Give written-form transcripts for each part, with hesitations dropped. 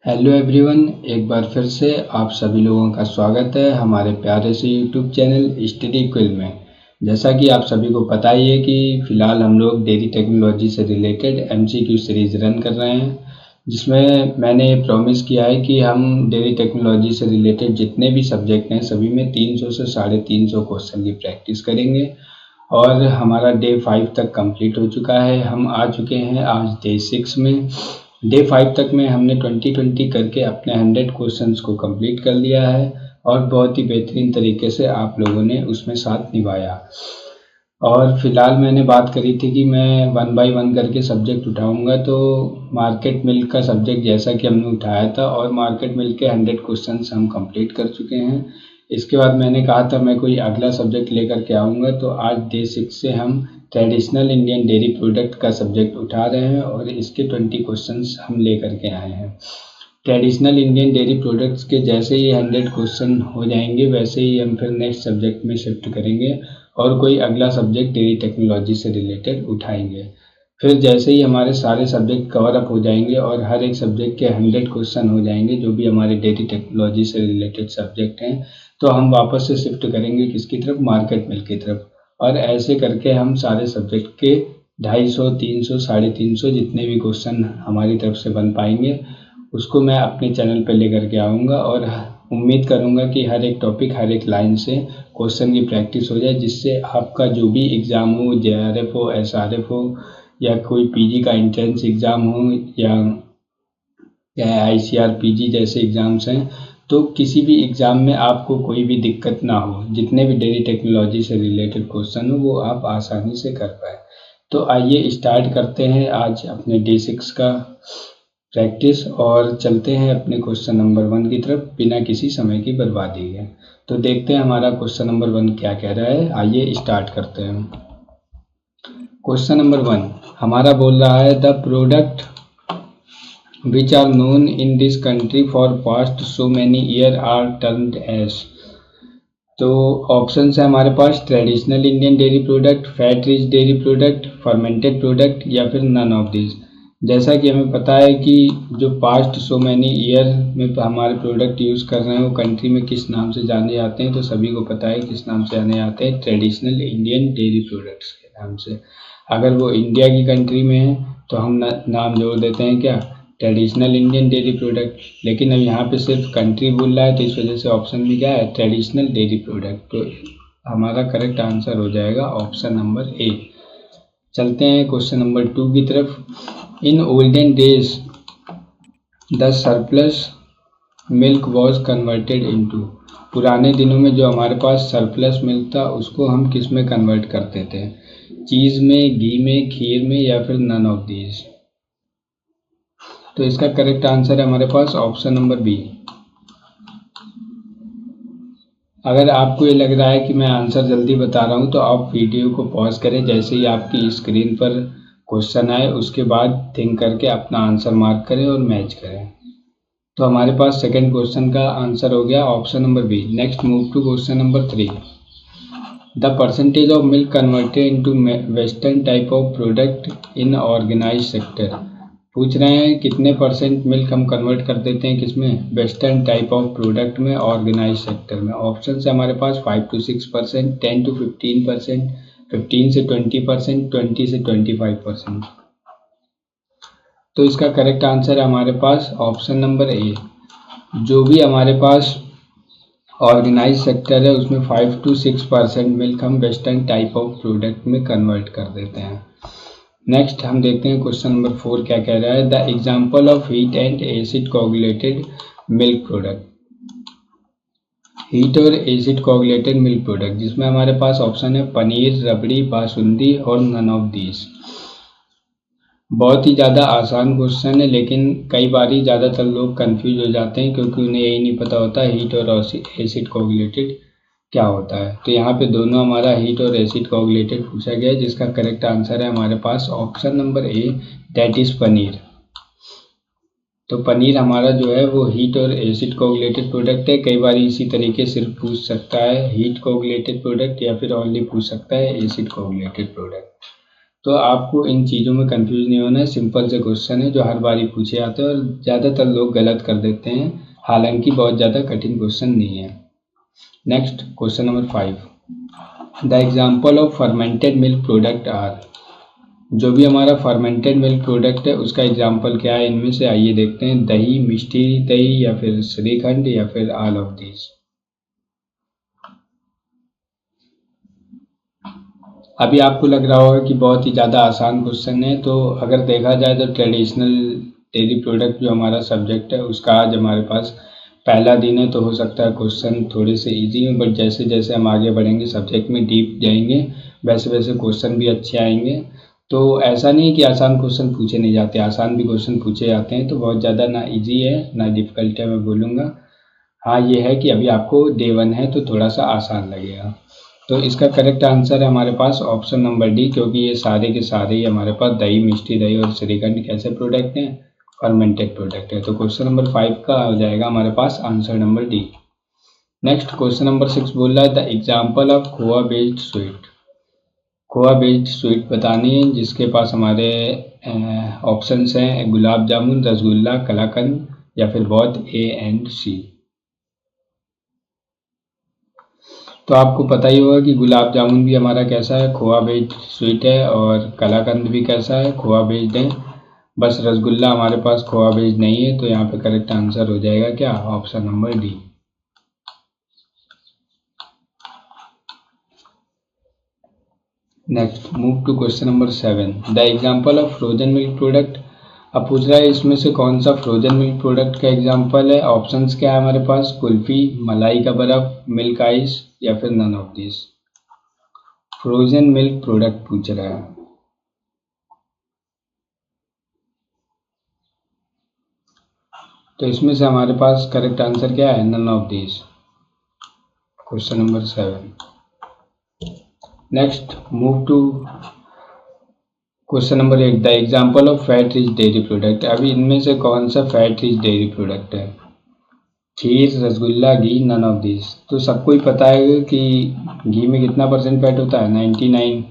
Hello everyone, एक बार फिर से आप सभी लोगों का स्वागत है हमारे प्यारे से यूट्यूब चैनल स्टडी क्विल में। जैसा कि आप सभी को पता ही है कि फ़िलहाल हम लोग डेयरी टेक्नोलॉजी से रिलेटेड एमसीक्यू सीरीज़ रन कर रहे हैं, जिसमें मैंने ये प्रॉमिस किया है कि हम डेयरी टेक्नोलॉजी से रिलेटेड जितने भी सब्जेक्ट हैं सभी में 300 से 350 क्वेश्चन की प्रैक्टिस करेंगे। और हमारा डे 5 तक कंप्लीट हो चुका है। हम आ चुके हैं आज डे 6 में। डे 5 तक में हमने 20-20 करके अपने 100 क्वेश्चंस को कंप्लीट कर लिया है और बहुत ही बेहतरीन तरीके से आप लोगों ने उसमें साथ निभाया। और फिलहाल मैंने बात करी थी कि मैं 1 बाय 1 करके सब्जेक्ट उठाऊंगा, तो मार्केट मिल्क का सब्जेक्ट जैसा कि हमने उठाया था और मार्केट मिल्क के 100 क्वेश्चंस हम कंप्लीट कर चुके हैं। इसके बाद मैंने कहा था मैं कोई अगला सब्जेक्ट लेकर के आऊँगा, तो आज डे 6 से हम ट्रेडिशनल इंडियन डेयरी प्रोडक्ट का सब्जेक्ट उठा रहे हैं और इसके 20 क्वेश्चंस हम लेकर के आए हैं। ट्रेडिशनल इंडियन डेयरी प्रोडक्ट्स के जैसे ही 100 क्वेश्चन हो जाएंगे वैसे ही हम फिर नेक्स्ट सब्जेक्ट में शिफ्ट करेंगे और कोई अगला सब्जेक्ट डेयरी टेक्नोलॉजी से रिलेटेड उठाएंगे। फिर जैसे ही हमारे सारे सब्जेक्ट कवर अप हो जाएंगे और हर एक सब्जेक्ट के 100 क्वेश्चन हो जाएंगे जो भी हमारे डेयरी टेक्नोलॉजी से रिलेटेड सब्जेक्ट हैं, तो हम वापस से शिफ्ट करेंगे किसकी तरफ, मार्केट मिल्क की तरफ। और ऐसे करके हम सारे सब्जेक्ट के 250, 300, 350 जितने भी क्वेश्चन हमारी तरफ से बन पाएंगे उसको मैं अपने चैनल पर लेकर के आऊँगा और उम्मीद करूँगा कि हर एक टॉपिक, हर एक लाइन से क्वेश्चन की प्रैक्टिस हो जाए, जिससे आपका जो भी एग्ज़ाम हो, जेआरएफ हो, एसआरएफ हो या कोई पीजी का एंट्रेंस एग्ज़ाम हो या आईसीआरपीजी जैसे एग्ज़ाम्स हैं, तो किसी भी एग्ज़ाम में आपको कोई भी दिक्कत ना हो। जितने भी डेयरी टेक्नोलॉजी से रिलेटेड क्वेश्चन हो वो आप आसानी से कर पाए। तो आइए स्टार्ट करते हैं आज अपने डे 6 का प्रैक्टिस और चलते हैं अपने क्वेश्चन नंबर 1 की तरफ बिना किसी समय की बर्बादी के। तो देखते हैं हमारा क्वेश्चन नंबर 1 क्या कह रहा है। आइए स्टार्ट करते हैं। क्वेश्चन नंबर 1 हमारा बोल रहा है the product which are known in this country for past so many year are termed as। तो ऑप्शन है हमारे पास traditional Indian dairy product, fat rich dairy product, fermented product या फिर नन ऑफ दिस। जैसा कि हमें पता है कि जो पास्ट सो मैनी ईयर में हमारे प्रोडक्ट यूज़ कर रहे हैं वो कंट्री में किस नाम से जाने जाते हैं, तो सभी को पता है किस नाम से जाने जाते हैं, ट्रेडिशनल इंडियन डेयरी प्रोडक्ट्स के नाम से। अगर वो इंडिया की कंट्री में है तो हम नाम जोड़ देते हैं क्या, ट्रेडिशनल इंडियन डेयरी प्रोडक्ट। लेकिन अब यहाँ पे सिर्फ कंट्री बोल रहा है तो इस वजह से ऑप्शन भी क्या है, ट्रेडिशनल डेयरी प्रोडक्ट। तो हमारा करेक्ट आंसर हो जाएगा ऑप्शन नंबर ए। चलते हैं क्वेश्चन नंबर 2 की तरफ। In olden days the surplus milk was converted into. पुराने दिनों में जो हमारे पास सरप्लस मिल्क था उसको हम किस में कन्वर्ट करते थे, चीज़ में, घी में, खीर में या फिर नन ऑफ दीज। तो इसका करेक्ट आंसर है हमारे पास ऑप्शन नंबर बी। अगर आपको ये लग रहा है कि मैं आंसर जल्दी बता रहा हूँ तो आप वीडियो को पॉज करें, जैसे ही आपकी स्क्रीन पर क्वेश्चन आए उसके बाद थिंक करके अपना आंसर मार्क करें और मैच करें। तो हमारे पास सेकंड क्वेश्चन का आंसर हो गया option number B. Next move to question number 3। The percentage of milk converted into western type of product in organise sector. पूछ रहे हैं कितने परसेंट मिल्क हम कन्वर्ट कर देते हैं किसमें, वेस्टर्न टाइप ऑफ प्रोडक्ट में ऑर्गेनाइज सेक्टर में। ऑप्शन है हमारे पास 5 to 6%, 10 to 15%, 15 से 20%, 20 से 25%। तो इसका करेक्ट आंसर है हमारे पास ऑप्शन नंबर ए। जो भी हमारे पास ऑर्गेनाइज सेक्टर है उसमें 5 to 6% मिल्क हम वेस्टर्न टाइप ऑफ प्रोडक्ट में कन्वर्ट कर देते हैं। नेक्स्ट हम देखते हैं क्वेश्चन नंबर 4 क्या कह रहा है। The example of heat and acid coagulated milk product. Heat और एसिड कोगुलेटेड मिल्क प्रोडक्ट, जिसमें हमारे पास ऑप्शन है पनीर, रबड़ी, बासुंदी और नन ऑफ दीज। बहुत ही ज़्यादा आसान क्वेश्चन है, लेकिन कई बार ज़्यादातर लोग कंफ्यूज हो जाते हैं क्योंकि उन्हें यही नहीं पता होता हीट और एसिड कोगुलेटेड क्या होता है। तो यहाँ पे दोनों हमारा हीट और एसिड कोगुलेटेड पूछा गया है, जिसका करेक्ट आंसर है हमारे पास option number A, that is paneer. तो पनीर हमारा जो है वो हीट और एसिड कोगुलेटेड प्रोडक्ट है। कई बार इसी तरीके सिर्फ पूछ सकता है हीट कोगुलेटेड प्रोडक्ट या फिर ओनली पूछ सकता है एसिड कोगुलेटेड प्रोडक्ट। तो आपको इन चीज़ों में कंफ्यूज नहीं होना है। सिंपल से क्वेश्चन है जो हर बार ही पूछे जाते हैं और ज़्यादातर लोग गलत कर देते हैं, हालांकि बहुत ज़्यादा कठिन क्वेश्चन नहीं है। Next question number 5, the example of fermented milk product are. जो भी हमारा फर्मेंटेड मिल्क प्रोडक्ट है उसका एग्जाम्पल क्या है इनमें से, आइए देखते हैं। दही, मिष्टी दही, या फिर श्रीखंड, या फिर ऑल ऑफ दिस। अभी आपको लग रहा होगा कि बहुत ही ज़्यादा आसान क्वेश्चन है, तो अगर देखा जाए तो ट्रेडिशनल डेयरी प्रोडक्ट जो हमारा सब्जेक्ट है उसका आज हमारे पास पहला दिन है, तो हो सकता है क्वेश्चन थोड़े से इजी हो, बट जैसे जैसे हम आगे बढ़ेंगे सब्जेक्ट में डीप जाएंगे वैसे वैसे क्वेश्चन भी अच्छे आएंगे। तो ऐसा नहीं कि आसान क्वेश्चन पूछे नहीं जाते, आसान भी क्वेश्चन पूछे जाते हैं। तो बहुत ज़्यादा ना इजी है ना डिफ़िकल्ट है मैं बोलूँगा। हाँ ये है कि अभी आपको डे 1 है तो थोड़ा सा आसान लगेगा। तो इसका करेक्ट आंसर है हमारे पास ऑप्शन नंबर डी, क्योंकि ये सारे के सारे ही हमारे पास दही, मिष्टी दही और श्रीखंड कैसे प्रोडक्ट हैं, फर्मेंटेड प्रोडक्ट है। तो क्वेश्चन नंबर 5 का हो जाएगा हमारे पास answer number D. Next question number 6 बोल रहा है the example of khoa based sweet. Khoa based sweet बतानी है जिसके पास हमारे ऑप्शंस हैं गुलाब जामुन, रसगुल्ला, कलाकंद, या फिर बोथ ए एंड सी। तो आपको पता ही होगा कि गुलाब जामुन भी हमारा कैसा है, खोआ बेस्ड स्वीट है, और कलाकंद भी कैसा है, खोआ बेस्ड है। बस रसगुल्ला हमारे पास खोआ बेस्ड नहीं है, तो यहाँ पे करेक्ट आंसर हो जाएगा क्या, option number D. Next move to question number 7, the example of frozen milk product. अब पूछ रहा है इसमें से कौन सा फ्रोजन मिल्क प्रोडक्ट का एग्जाम्पल है। ऑप्शंस क्या है हमारे पास, कुल्फी, मलाई का बर्फ, मिल्क आइस, या फिर none of this. Frozen milk product पूछ रहा है। तो इसमें से हमारे पास करेक्ट आंसर क्या है, none of this, question number 7। Next move to question number 8, the example of fat rich dairy product. अभी इनमें से कौन सा फैट रिच डेयरी प्रोडक्ट है, खीर, रसगुल्ला, घी, नन ऑफ दिस। तो सबको ही पता है कि घी में कितना परसेंट फैट होता है, 99,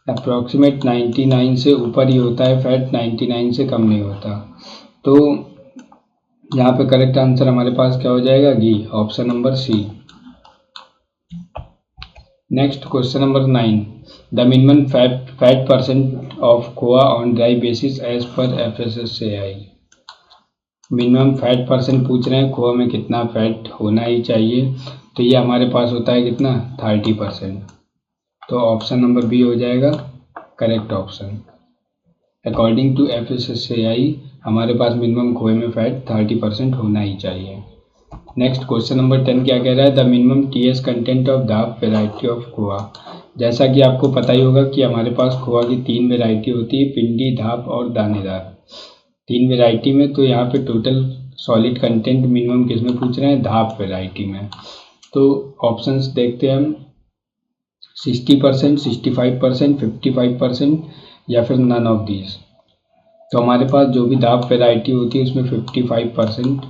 अप्रॉक्सीमेट 99 से ऊपर ही होता है फैट, 99 से कम नहीं होता। तो यहाँ पे करेक्ट आंसर हमारे पास क्या हो जाएगा, घी, option number C. Next question number 9, the minimum fat percent of khoa on dry basis as per FSSAI। Minimum fat percent पूछ रहे हैं, खोआ में कितना फैट होना ही चाहिए, तो ये हमारे पास होता है कितना, 30%। तो ऑप्शन नंबर बी हो जाएगा correct option. According to FSSAI हमारे पास मिनिमम खोए में फैट 30% होना ही चाहिए। नेक्स्ट क्वेश्चन नंबर 10 क्या कह रहा है, the minimum TS content of dhap variety of खोआ। जैसा कि आपको पता ही होगा कि हमारे पास खोआ की 3 वेराइटी होती है, पिंडी, धाप और दानेदार। 3 वेराइटी में, तो यहाँ पे टोटल सॉलिड कंटेंट मिनिमम किस में पूछ रहे हैं, धाप वेराइटी में। तो ऑप्शंस देखते हैं हम, 60%, 65%, 55%, या फिर नन ऑफ दीज। तो हमारे पास जो भी धाप वेराइटी होती है उसमें 55%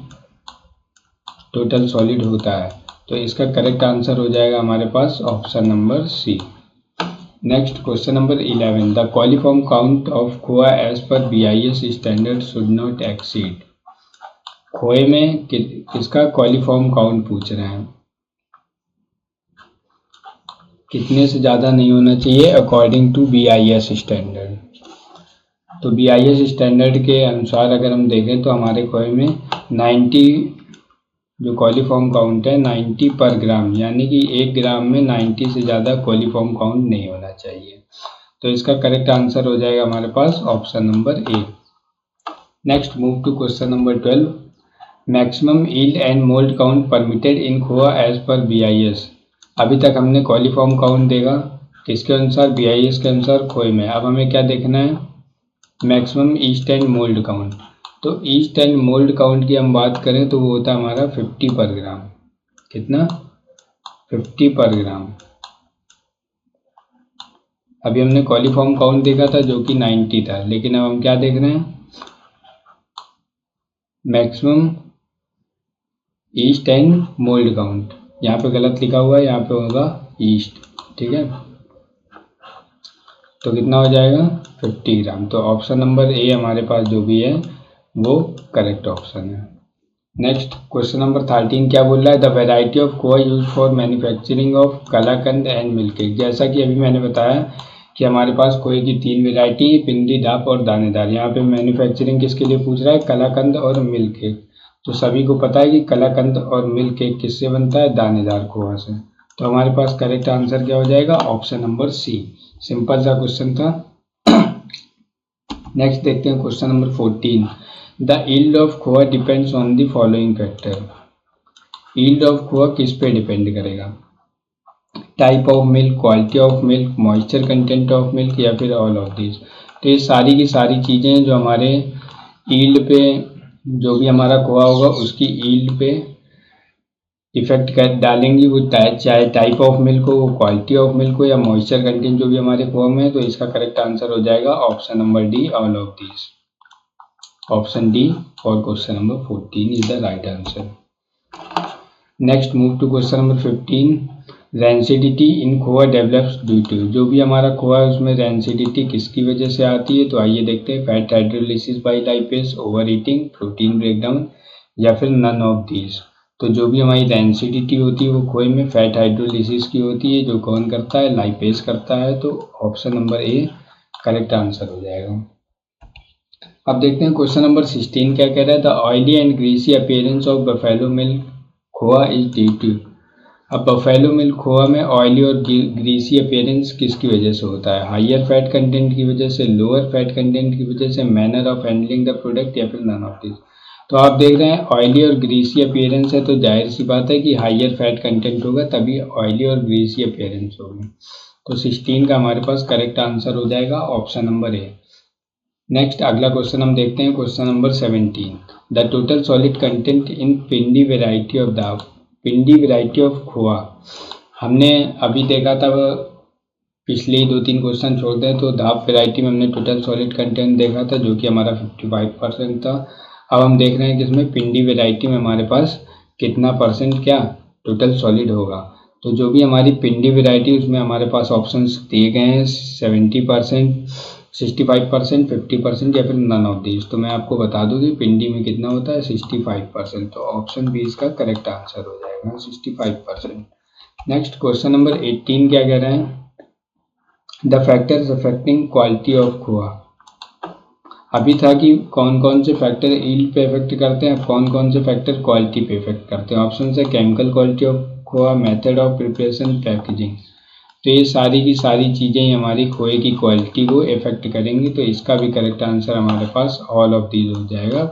टोटल सॉलिड होता है, तो इसका करेक्ट आंसर हो जाएगा हमारे पास option number C. Next question number 11, the coliform count of khoa as per BIS standard should not exceed. खोए में किसका कॉलीफॉर्म काउंट पूछ रहे हैं, कितने से ज़्यादा नहीं होना चाहिए अकॉर्डिंग टू BIS स्टैंडर्ड। तो BIS स्टैंडर्ड के अनुसार अगर हम देखें तो हमारे खोए में 90 जो कॉलीफॉर्म काउंट है 90 पर ग्राम, यानी कि 1 ग्राम में 90 से ज़्यादा कॉलीफॉर्म काउंट नहीं होना चाहिए। तो इसका करेक्ट आंसर हो जाएगा हमारे पास option number A. Next move to question number 12, maximum yield and mould count permitted in khoa as per BIS। अभी तक हमने कॉलीफॉर्म काउंट देखा किसके अनुसार, BIS के अनुसार खोए में। अब हमें क्या देखना है, maximum east and mould count. तो ईस्ट एंड मोल्ड काउंट की हम बात करें तो वो होता है हमारा 50 पर ग्राम। कितना, 50 पर ग्राम। अभी हमने कॉलीफॉर्म काउंट देखा था जो कि 90 था, लेकिन अब हम क्या देख रहे हैं, maximum east and mould count. यहाँ पे गलत लिखा हुआ है, यहाँ पे होगा ईस्ट। ठीक है, तो कितना हो जाएगा 50 ग्राम। तो ऑप्शन नंबर ए हमारे पास जो भी है वो करेक्ट ऑप्शन है। नेक्स्ट क्वेश्चन नंबर 13 क्या बोल रहा है, the variety of khoa use for manufacturing of kalakand and milk cake. जैसा कि अभी मैंने बताया कि हमारे पास खोए की 3 वेराइटी, पिंडी, ढाप और दानेदार। यहाँ पे मैन्युफैक्चरिंग किसके लिए पूछ रहा है, कलाकंद और मिल्क केक। तो सभी को पता है कि कलाकंद और मिल्क केक किससे बनता है, दानेदार खोआ से। तो हमारे पास करेक्ट आंसर क्या हो जाएगा, ऑप्शन नंबर सी। सिंपल सा क्वेश्चन था। नेक्स्ट देखते हैं question number 14, the yield of khoa depends on the following factor. Yield of khoa किस पे डिपेंड करेगा, type of milk, quality of milk, moisture content of milk या फिर ऑल ऑफ दिस। तो ये सारी की सारी चीज़ें जो हमारे यील्ड पे, जो भी हमारा खोआ होगा उसकी यील्ड पे इफेक्ट कर डालेंगी। वो चाहे टाइप ऑफ मिल्क हो, क्वालिटी ऑफ मिल्क हो या मॉइस्चर कंटेंट जो भी हमारे खोआ में है। तो इसका करेक्ट आंसर हो जाएगा option number D, all of this. Option D for question number 14 is the right answer. Next move to question number 15, rancidity in khoa develops due to. जो भी हमारा खोआ है उसमें रेंसिडिटी किसकी वजह से आती है। तो आइए देखते हैं, fat hydrolysis by lipase, over eating, protein breakdown या फिर नन ऑफ दीज। तो जो भी हमारी रेंसिडिटी होती है वो खोए में फैट हाइड्रोलिसिस की होती है, जो कौन करता है, लाइपेज करता है। तो option number A correct answer हो जाएगा। अब देखते हैं क्वेश्चन नंबर 16 क्या कह रहा है, the oily and greasy appearance of buffalo milk khoa is due to. अब बफेलो मिल्क खोआ में ऑयली और ग्रीसी अपीयरेंस किसकी वजह से होता है, हाइयर फैट कंटेंट की वजह से, लोअर फैट कंटेंट की वजह से, manner of handling the product या फिर नन ऑफ दिस। तो आप देख रहे हैं ऑयली और ग्रीसी अपीयरेंस है, तो जाहिर सी बात है कि हाइयर फैट कंटेंट होगा तभी ऑयली और ग्रीसी अपीयरेंस होगी। तो 16 का हमारे पास करेक्ट आंसर हो जाएगा ऑप्शन नंबर ए। नेक्स्ट अगला क्वेश्चन हम देखते हैं, question number 17, the total solid content in Pindi variety of दाव। पिंडी वेराइटी ऑफ खोआ हमने अभी देखा था, पिछले 2-3 क्वेश्चन छोड़ दें तो दाप वेराइटी में हमने टोटल सॉलिड कंटेंट देखा था जो कि हमारा 55% था। अब हम देख रहे हैं कि इसमें पिंडी वेराइटी में हमारे पास कितना परसेंट क्या टोटल सॉलिड होगा। तो जो भी हमारी पिंडी वेराइटी उसमें हमारे पास ऑप्शंस दिए गए हैं 70%, 65%, 50% या फिर नन ऑफ दीज। तो मैं आपको बता दूं कि पिंडी में कितना होता है 65%। तो ऑप्शन बी इसका करेक्ट आंसर हो जाएगा 65%। नेक्स्ट क्वेश्चन नंबर 18 क्या कह रहे हैं, the factors affecting quality of khoa. अभी था कि कौन कौन से फैक्टर यील्ड पे इफेक्ट करते हैं, कौन कौन से फैक्टर क्वालिटी पे इफेक्ट करते हैं। ऑप्शन है chemical quality of khoa, method of preparation, packaging. तो ये सारी की सारी चीज़ें ही हमारी खोए की क्वालिटी को इफेक्ट करेंगी। तो इसका भी करेक्ट आंसर हमारे पास ऑल ऑफ दीज हो जाएगा।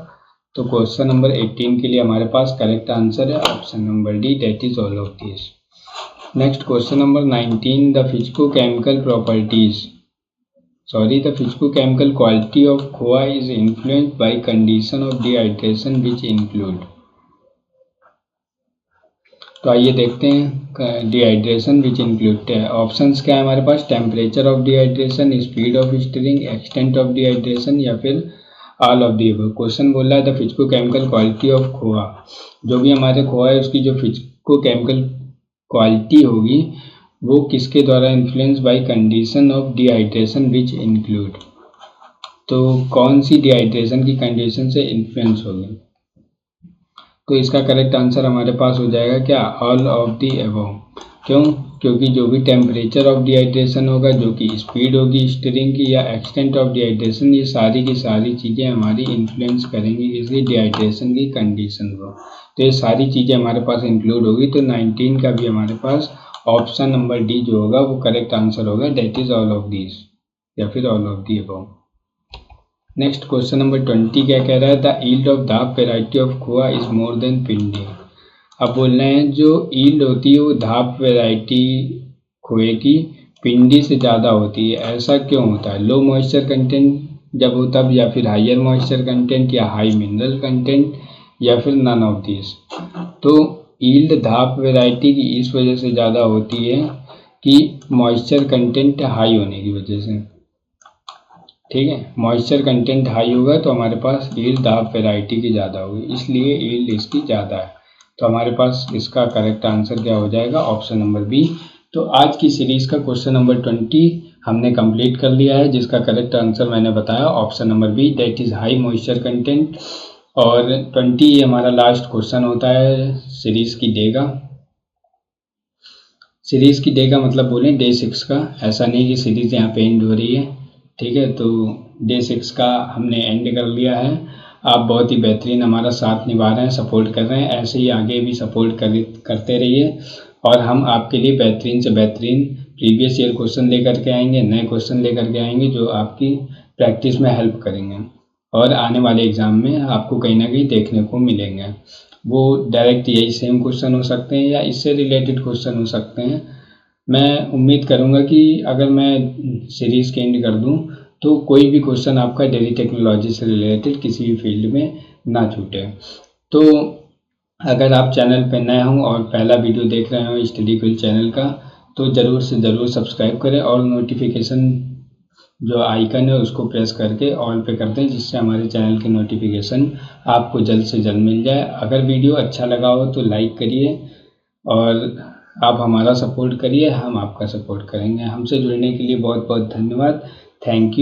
तो क्वेश्चन नंबर 18 के लिए हमारे पास करेक्ट आंसर है option number D, that is all of these. Next question number 19, the physico-chemical properties, the physicochemical quality of khoa is influenced by condition of dehydration which include। तो आइए देखते हैं dehydration which include options क्या है हमारे पास, temperature of dehydration, speed of stirring, extent of dehydration या फिर all of the above. Question बोल रहा है the physico-chemical quality of khoa. जो भी हमारे खोआ है उसकी जो फिजिको-केमिकल क्वालिटी होगी वो किसके द्वारा influence by condition of dehydration which include. तो कौन सी डिहाइड्रेशन की कंडीशन से इन्फ्लुएंस होगी। तो इसका करेक्ट आंसर हमारे पास हो जाएगा क्या, ऑल ऑफ दी अबव। क्यों, क्योंकि जो भी टेम्परेचर ऑफ डिहाइड्रेशन होगा, जो कि स्पीड होगी स्टिरिंग की या एक्सटेंट ऑफ डिहाइड्रेशन, ये सारी की सारी चीज़ें हमारी इन्फ्लुएंस करेंगी इसकी डिहाइड्रेशन की कंडीशन को। तो ये सारी चीज़ें हमारे पास इंक्लूड होगी। तो 19 का भी हमारे पास ऑप्शन नंबर डी जो होगा वो करेक्ट आंसर होगा, that is all of these या फिर all of the above. Next question number 20 क्या कह रहा है, the yield of dhap variety of khoa is more than pindi. अब बोल रहे हैं जो यील्ड होती है वो धाप वेराइटी खोए की पिंडी से ज़्यादा होती है। ऐसा क्यों होता है, लो मॉइस्चर कंटेंट जब हो तब, या फिर हाइयर मॉइस्चर कंटेंट, या हाई मिनरल कंटेंट, या फिर नन ऑफ दिस। तो यील्ड धाप वेराइटी की इस वजह से ज़्यादा होती है कि मॉइस्चर कंटेंट हाई होने की वजह से। ठीक है, मॉइस्चर कंटेंट हाई होगा तो हमारे पास यील्ड धाप वेराइटी की ज़्यादा होगी, इसलिए यील्ड इसकी ज़्यादा है। तो हमारे पास इसका करेक्ट आंसर क्या हो जाएगा, ऑप्शन नंबर बी, तो आज की सीरीज़ का क्वेश्चन नंबर 20 हमने कंप्लीट कर लिया है, जिसका करेक्ट आंसर मैंने बताया option number B, that is high moisture content. और 20 ये हमारा लास्ट क्वेश्चन होता है सीरीज़ की डे का। सीरीज़ की डे का मतलब बोलें डे 6 का, ऐसा नहीं कि सीरीज़ यहाँ पे एंड हो रही है, ठीक है। तो डे 6 का हमने एंड कर लिया है। आप बहुत ही बेहतरीन हमारा साथ निभा रहे हैं, सपोर्ट कर रहे हैं, ऐसे ही आगे भी सपोर्ट करते रहिए और हम आपके लिए बेहतरीन से बेहतरीन प्रीवियस ईयर क्वेश्चन लेकर के आएंगे, नए क्वेश्चन लेकर के आएंगे जो आपकी प्रैक्टिस में हेल्प करेंगे और आने वाले एग्ज़ाम में आपको कहीं ना कहीं देखने को मिलेंगे। वो डायरेक्ट यही सेम क्वेश्चन हो सकते हैं या इससे रिलेटेड क्वेश्चन हो सकते हैं। मैं उम्मीद करूंगा कि अगर मैं सीरीज़ के एंड कर दूं तो कोई भी क्वेश्चन आपका डेली टेक्नोलॉजी से रिलेटेड किसी भी फील्ड में ना छूटे। तो अगर आप चैनल पर नए हों और पहला वीडियो देख रहे हो स्टडी क्विल चैनल का, तो ज़रूर से ज़रूर सब्सक्राइब करें और नोटिफिकेशन जो आइकन है उसको प्रेस करके ऑल पे कर दें, जिससे हमारे चैनल की नोटिफिकेशन आपको जल्द से जल्द मिल जाए। अगर वीडियो अच्छा लगा हो तो लाइक करिए और आप हमारा सपोर्ट करिए, हम आपका सपोर्ट करेंगे। हमसे जुड़ने के लिए बहुत बहुत धन्यवाद। Thank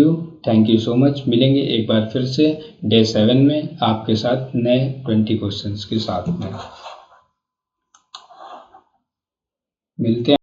you so much. मिलेंगे एक बार फिर से डे 7 में आपके साथ नए 20 क्वेश्चंस के साथ में मिलते हैं।